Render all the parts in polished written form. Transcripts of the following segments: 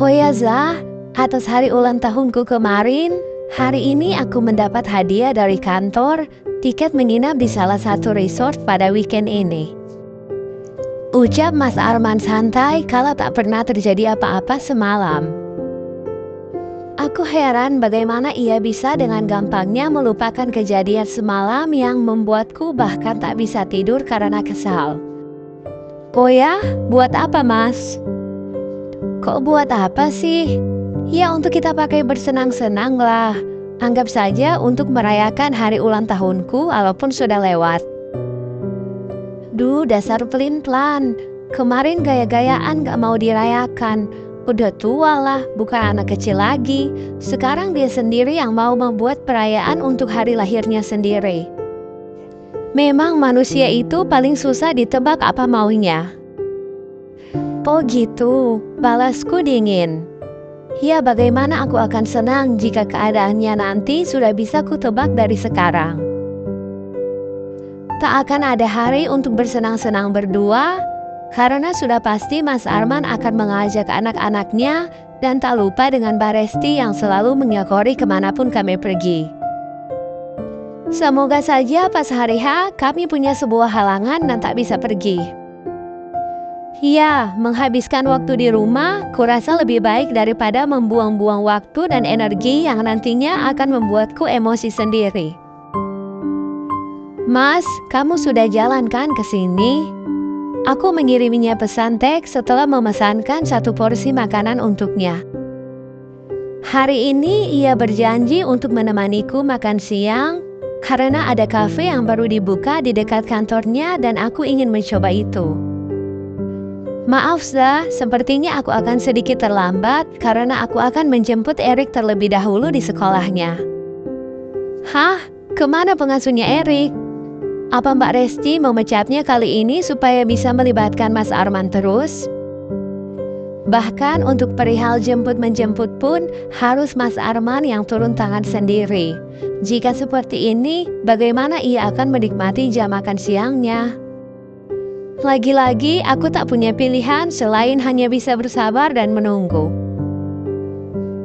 Oh ya Zah, atas hari ulang tahunku kemarin, hari ini aku mendapat hadiah dari kantor, tiket menginap di salah satu resort pada weekend ini. Ucap Mas Arman santai kalau tak pernah terjadi apa-apa semalam. Aku heran bagaimana ia bisa dengan gampangnya melupakan kejadian semalam yang membuatku bahkan tak bisa tidur karena kesal. Oh ya, buat apa Mas? Kok buat apa sih? Ya untuk kita pakai bersenang-senang lah. Anggap saja untuk merayakan hari ulang tahunku walaupun sudah lewat. Duh, dasar pelin-pelan. Kemarin gaya-gayaan gak mau dirayakan. Udah tua lah, bukan anak kecil lagi. Sekarang dia sendiri yang mau membuat perayaan untuk hari lahirnya sendiri. Memang manusia itu paling susah ditebak apa maunya. Oh gitu, balasku dingin. Ya bagaimana aku akan senang jika keadaannya nanti sudah bisa kutebak dari sekarang. Tak akan ada hari untuk bersenang-senang berdua, karena sudah pasti Mas Arman akan mengajak anak-anaknya dan tak lupa dengan Mbak Resti yang selalu menyokori kemanapun kami pergi. Semoga saja pas hari H kami punya sebuah halangan dan tak bisa pergi. Ya, menghabiskan waktu di rumah kurasa lebih baik daripada membuang-buang waktu dan energi yang nantinya akan membuatku emosi sendiri. Mas, kamu sudah jalan kan ke sini? Aku mengiriminya pesan teks setelah memesankan satu porsi makanan untuknya. Hari ini ia berjanji untuk menemaniku makan siang karena ada kafe yang baru dibuka di dekat kantornya dan aku ingin mencoba itu. Maaf Zah, sepertinya aku akan sedikit terlambat karena aku akan menjemput Erik terlebih dahulu di sekolahnya. Hah? Kemana pengasuhnya Erik? Apa Mbak Resti memecatnya kali ini supaya bisa melibatkan Mas Arman terus? Bahkan untuk perihal jemput-menjemput pun harus Mas Arman yang turun tangan sendiri. Jika seperti ini, bagaimana ia akan menikmati jam makan siangnya? Lagi-lagi aku tak punya pilihan selain hanya bisa bersabar dan menunggu.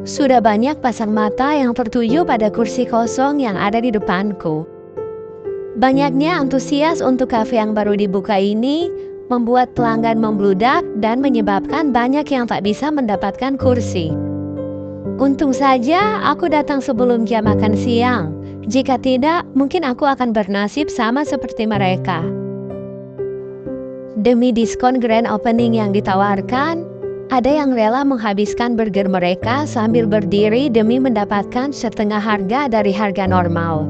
Sudah banyak pasang mata yang tertuju pada kursi kosong yang ada di depanku. Banyaknya antusias untuk kafe yang baru dibuka ini membuat pelanggan membludak dan menyebabkan banyak yang tak bisa mendapatkan kursi. Untung saja aku datang sebelum jam makan siang. Jika tidak, mungkin aku akan bernasib sama seperti mereka. Demi diskon grand opening yang ditawarkan, ada yang rela menghabiskan burger mereka sambil berdiri demi mendapatkan setengah harga dari harga normal.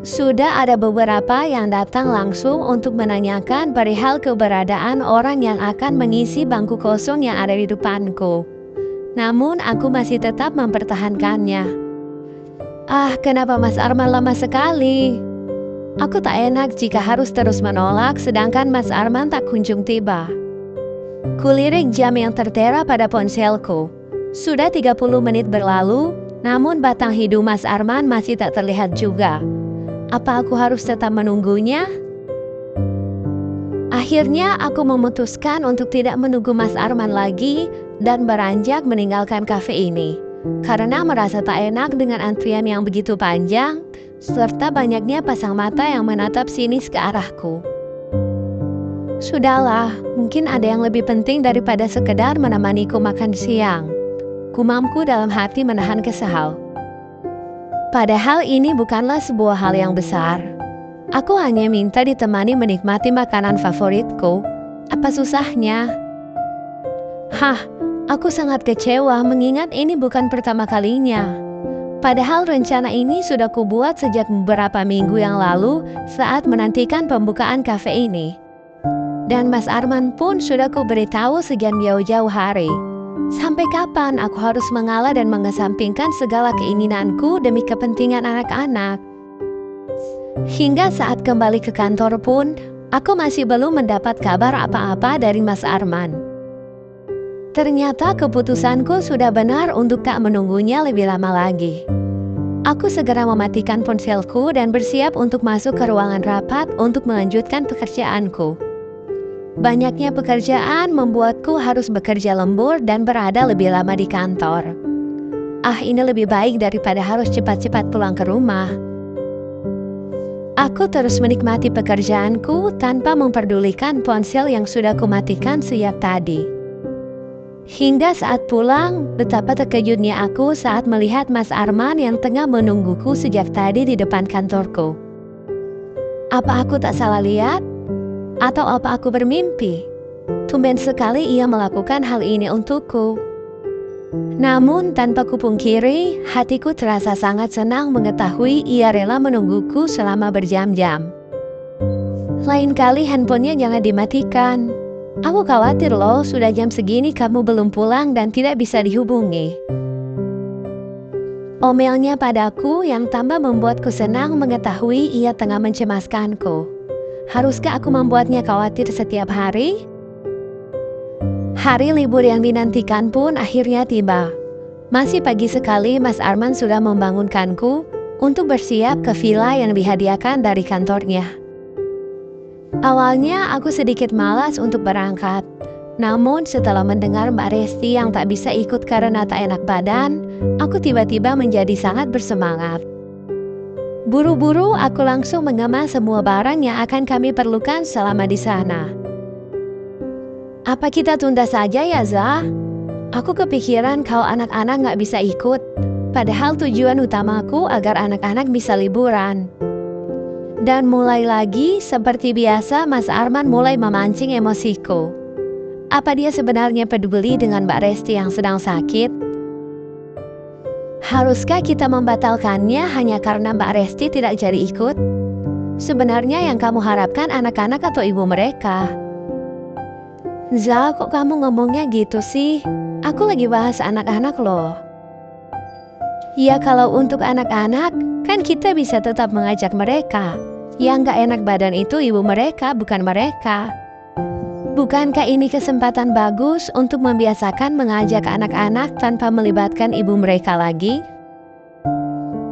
Sudah ada beberapa yang datang langsung untuk menanyakan perihal keberadaan orang yang akan mengisi bangku kosong yang ada di depanku. Namun aku masih tetap mempertahankannya. Ah, kenapa Mas Arman lama sekali? Aku tak enak jika harus terus menolak sedangkan Mas Arman tak kunjung tiba. Kulirik jam yang tertera pada ponselku. Sudah 30 menit berlalu, namun batang hidung Mas Arman masih tak terlihat juga. Apa aku harus tetap menunggunya? Akhirnya aku memutuskan untuk tidak menunggu Mas Arman lagi dan beranjak meninggalkan kafe ini. Karena merasa tak enak dengan antrian yang begitu panjang, serta banyaknya pasang mata yang menatap sinis ke arahku. Sudahlah, mungkin ada yang lebih penting daripada sekedar menemaniku makan siang. Gumamku dalam hati menahan kesal. Padahal ini bukanlah sebuah hal yang besar. Aku hanya minta ditemani menikmati makanan favoritku. Apa susahnya? Hah, aku sangat kecewa mengingat ini bukan pertama kalinya. Padahal rencana ini sudah kubuat sejak beberapa minggu yang lalu saat menantikan pembukaan kafe ini. Dan Mas Arman pun sudah kuberitahu sekian jauh-jauh hari. Sampai kapan aku harus mengalah dan mengesampingkan segala keinginanku demi kepentingan anak-anak? Hingga saat kembali ke kantor pun, aku masih belum mendapat kabar apa-apa dari Mas Arman. Ternyata keputusanku sudah benar untuk tak menunggunya lebih lama lagi. Aku segera mematikan ponselku dan bersiap untuk masuk ke ruangan rapat untuk melanjutkan pekerjaanku. Banyaknya pekerjaan membuatku harus bekerja lembur dan berada lebih lama di kantor. Ini lebih baik daripada harus cepat-cepat pulang ke rumah. Aku terus menikmati pekerjaanku tanpa memperdulikan ponsel yang sudah kumatikan sejak tadi. Hingga saat pulang, betapa terkejutnya aku saat melihat Mas Arman yang tengah menungguku sejak tadi di depan kantorku. Apa aku tak salah lihat? Atau apa aku bermimpi? Tumben sekali ia melakukan hal ini untukku. Namun tanpa kupungkiri, hatiku terasa sangat senang mengetahui ia rela menungguku selama berjam-jam. Lain kali handphonenya jangan dimatikan. Aku khawatir loh, sudah jam segini kamu belum pulang dan tidak bisa dihubungi. Omelnya padaku yang tambah membuatku senang mengetahui ia tengah mencemaskanku. Haruskah aku membuatnya khawatir setiap hari? Hari libur yang dinantikan pun akhirnya tiba. Masih pagi sekali Mas Arman sudah membangunkanku untuk bersiap ke villa yang dihadiahkan dari kantornya. Awalnya aku sedikit malas untuk berangkat. Namun setelah mendengar Mbak Resti yang tak bisa ikut karena tak enak badan, aku tiba-tiba menjadi sangat bersemangat. Buru-buru aku langsung mengemas semua barang yang akan kami perlukan selama di sana. Apa kita tunda saja ya, Zah? Aku kepikiran kalau anak-anak nggak bisa ikut. Padahal tujuan utamaku agar anak-anak bisa liburan. Dan mulai lagi, seperti biasa, Mas Arman mulai memancing emosiku. Apa dia sebenarnya peduli dengan Mbak Resti yang sedang sakit? Haruskah kita membatalkannya hanya karena Mbak Resti tidak jadi ikut? Sebenarnya yang kamu harapkan anak-anak atau ibu mereka? Zal, kok kamu ngomongnya gitu sih? Aku lagi bahas anak-anak loh. Ya kalau untuk anak-anak, kan kita bisa tetap mengajak mereka. Yang gak enak badan itu ibu mereka, bukan mereka. Bukankah ini kesempatan bagus untuk membiasakan mengajak anak-anak tanpa melibatkan ibu mereka lagi?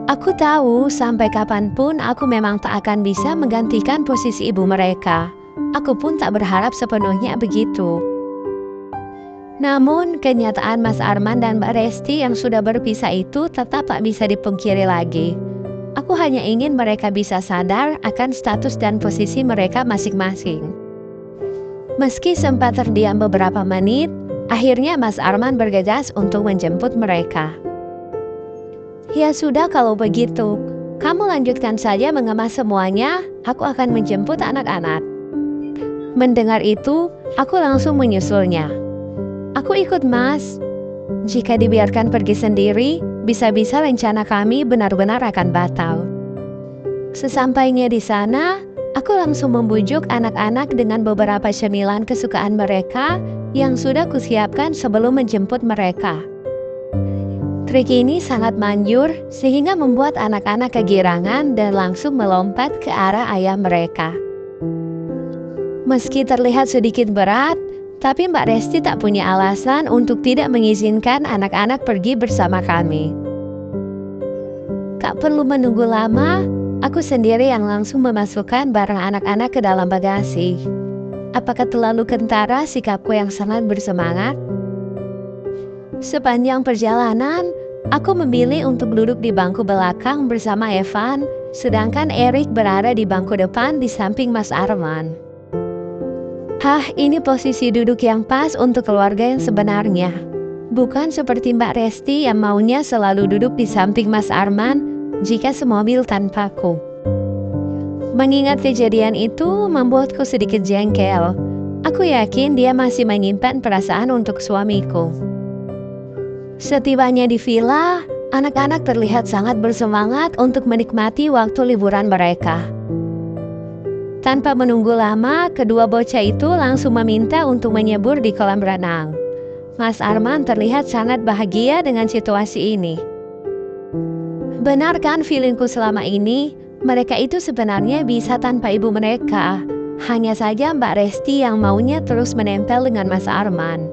Aku tahu sampai kapanpun aku memang tak akan bisa menggantikan posisi ibu mereka. Aku pun tak berharap sepenuhnya begitu. Namun kenyataan Mas Arman dan Mbak Resti yang sudah berpisah itu tetap tak bisa dipungkiri lagi. Aku hanya ingin mereka bisa sadar akan status dan posisi mereka masing-masing. Meski sempat terdiam beberapa menit, akhirnya Mas Arman bergegas untuk menjemput mereka. Ya sudah kalau begitu, kamu lanjutkan saja mengemas semuanya, aku akan menjemput anak-anak. Mendengar itu, aku langsung menyusulnya. Aku ikut Mas. Jika dibiarkan pergi sendiri, bisa-bisa rencana kami benar-benar akan batal. Sesampainya di sana, aku langsung membujuk anak-anak dengan beberapa cemilan kesukaan mereka yang sudah kusiapkan sebelum menjemput mereka. Trik ini sangat manjur sehingga membuat anak-anak kegirangan dan langsung melompat ke arah ayah mereka. Meski terlihat sedikit berat, tapi Mbak Resti tak punya alasan untuk tidak mengizinkan anak-anak pergi bersama kami. Tak perlu menunggu lama, aku sendiri yang langsung memasukkan barang anak-anak ke dalam bagasi. Apakah terlalu kentara sikapku yang sangat bersemangat? Sepanjang perjalanan, aku memilih untuk duduk di bangku belakang bersama Evan, sedangkan Erik berada di bangku depan di samping Mas Arman. Ini posisi duduk yang pas untuk keluarga yang sebenarnya. Bukan seperti Mbak Resti yang maunya selalu duduk di samping Mas Arman jika semobil tanpaku. Mengingat kejadian itu membuatku sedikit jengkel. Aku yakin dia masih menyimpan perasaan untuk suamiku. Setibanya di villa, anak-anak terlihat sangat bersemangat untuk menikmati waktu liburan mereka. Tanpa menunggu lama, kedua bocah itu langsung meminta untuk menyebur di kolam renang. Mas Arman terlihat sangat bahagia dengan situasi ini. Benar kan feelingku selama ini? Mereka itu sebenarnya bisa tanpa ibu mereka. Hanya saja Mbak Resti yang maunya terus menempel dengan Mas Arman.